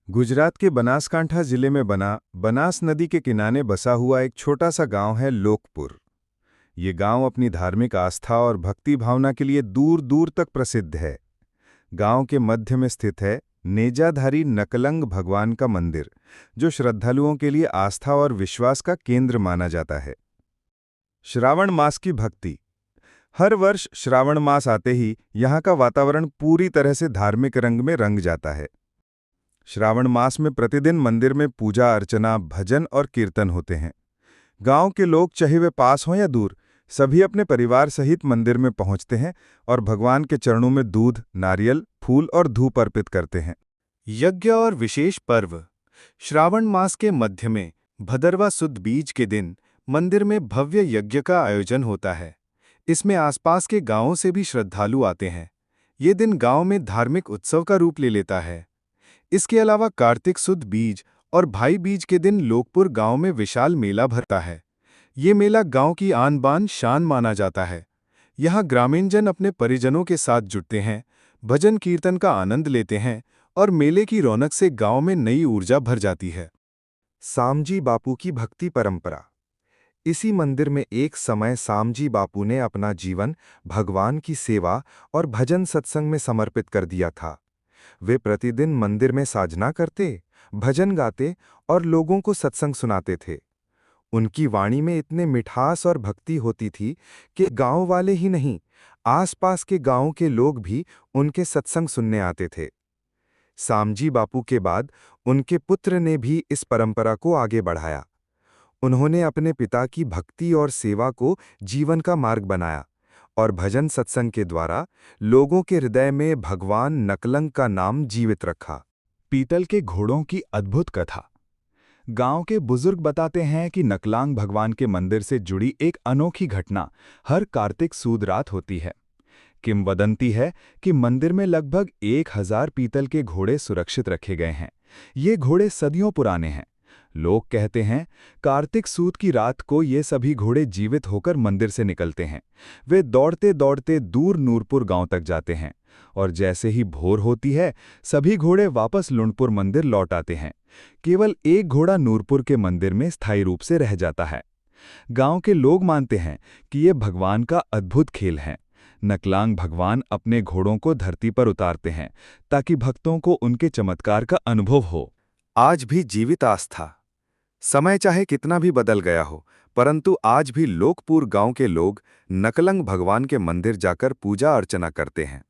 गुजरात के बनासकांठा जिले में बना बनास नदी के किनारे बसा हुआ एक छोटा सा गांव है लोकपुर। ये गांव अपनी धार्मिक आस्था और भक्ति भावना के लिए दूर दूर तक प्रसिद्ध है। गांव के मध्य में स्थित है नेजाधारी नकलंग भगवान का मंदिर, जो श्रद्धालुओं के लिए आस्था और विश्वास का केंद्र माना जाता है। श्रावण मास की भक्ति। हर वर्ष श्रावण मास आते ही यहाँ का वातावरण पूरी तरह से धार्मिक रंग में रंग जाता है। श्रावण मास में प्रतिदिन मंदिर में पूजा अर्चना, भजन और कीर्तन होते हैं। गांव के लोग, चाहे वे पास हों या दूर, सभी अपने परिवार सहित मंदिर में पहुंचते हैं और भगवान के चरणों में दूध, नारियल, फूल और धूप अर्पित करते हैं। यज्ञ और विशेष पर्व। श्रावण मास के मध्य में भदरवा सुद बीज के दिन मंदिर में भव्य यज्ञ का आयोजन होता है। इसमें आसपास के गांवों से भी श्रद्धालु आते हैं। ये दिन गांव में धार्मिक उत्सव का रूप ले लेता है। इसके अलावा कार्तिक सुद बीज और भाई बीज के दिन लोकपुर गांव में विशाल मेला भरता है। ये मेला गांव की आन बान शान माना जाता है। यहाँ ग्रामीणजन अपने परिजनों के साथ जुटते हैं, भजन कीर्तन का आनंद लेते हैं और मेले की रौनक से गांव में नई ऊर्जा भर जाती है। सामजी बापू की भक्ति परंपरा। इसी मंदिर में एक समय सामजी बापू ने अपना जीवन भगवान की सेवा और भजन सत्संग में समर्पित कर दिया था। वे प्रतिदिन मंदिर में साधना करते, भजन गाते और लोगों को सत्संग सुनाते थे। उनकी वाणी में इतने मिठास और भक्ति होती थी कि गांव वाले ही नहीं, आसपास के गांवों के लोग भी उनके सत्संग सुनने आते थे। सामजी बापू के बाद उनके पुत्र ने भी इस परंपरा को आगे बढ़ाया। उन्होंने अपने पिता की भक्ति और सेवा को जीवन का मार्ग बनाया और भजन सत्संग के द्वारा लोगों के हृदय में भगवान नकलंग का नाम जीवित रखा। पीतल के घोड़ों की अद्भुत कथा। गांव के बुजुर्ग बताते हैं कि नकलांग भगवान के मंदिर से जुड़ी एक अनोखी घटना हर कार्तिक सूद रात होती है। किंवदंती है कि मंदिर में लगभग 1000 पीतल के घोड़े सुरक्षित रखे गए हैं। ये घोड़े सदियों पुराने हैं। लोग कहते हैं कार्तिक सूद की रात को ये सभी घोड़े जीवित होकर मंदिर से निकलते हैं। वे दौड़ते दौड़ते दूर नूरपुर गांव तक जाते हैं और जैसे ही भोर होती है, सभी घोड़े वापस लुणपुर मंदिर लौट आते हैं। केवल एक घोड़ा नूरपुर के मंदिर में स्थायी रूप से रह जाता है। गांव के लोग मानते हैं कि ये भगवान का अद्भुत खेल है। नकलांग भगवान अपने घोड़ों को धरती पर उतारते हैं ताकि भक्तों को उनके चमत्कार का अनुभव हो। आज भी जीवित आस्था। समय चाहे कितना भी बदल गया हो, परंतु आज भी लोकपुर गांव के लोग नकलंग भगवान के मंदिर जाकर पूजा अर्चना करते हैं।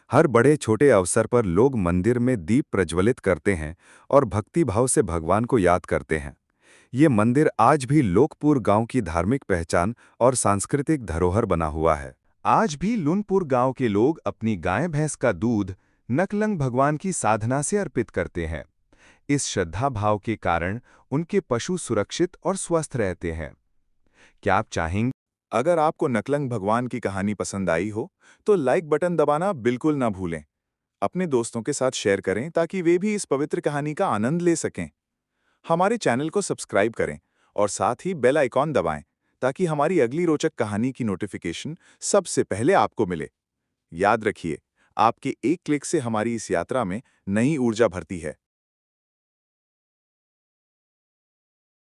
हर बड़े छोटे अवसर पर लोग मंदिर में दीप प्रज्वलित करते हैं और भक्ति भाव से भगवान को याद करते हैं। ये मंदिर आज भी लोकपुर गांव की धार्मिक पहचान और सांस्कृतिक धरोहर बना हुआ है। आज भी लुणपुर गांव के लोग अपनी गाय भैंस का दूध नकलंग भगवान की साधना से अर्पित करते हैं। इस श्रद्धा भाव के कारण उनके पशु सुरक्षित और स्वस्थ रहते हैं। क्या आप चाहेंगे? अगर आपको नकलंग भगवान की कहानी पसंद आई हो तो लाइक बटन दबाना बिल्कुल ना भूलें। अपने दोस्तों के साथ शेयर करें ताकि वे भी इस पवित्र कहानी का आनंद ले सकें। हमारे चैनल को सब्सक्राइब करें और साथ ही बेल आइकॉन दबाएं ताकि हमारी अगली रोचक कहानी की नोटिफिकेशन सबसे पहले आपको मिले। याद रखिए, आपके एक क्लिक से हमारी इस यात्रा में नई ऊर्जा भरती है।